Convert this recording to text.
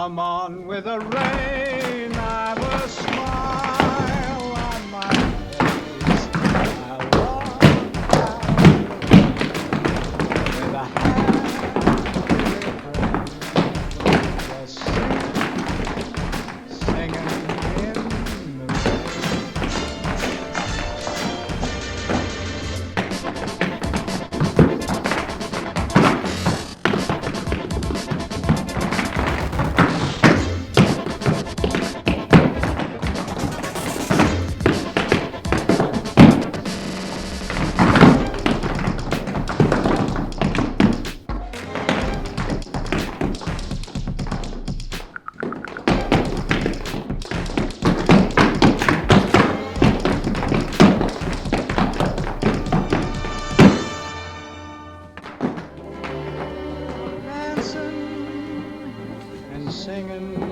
Come on with the rain, I've a smile on my face. I walk out with a happy friend, just singing in the rain. Dancing and singing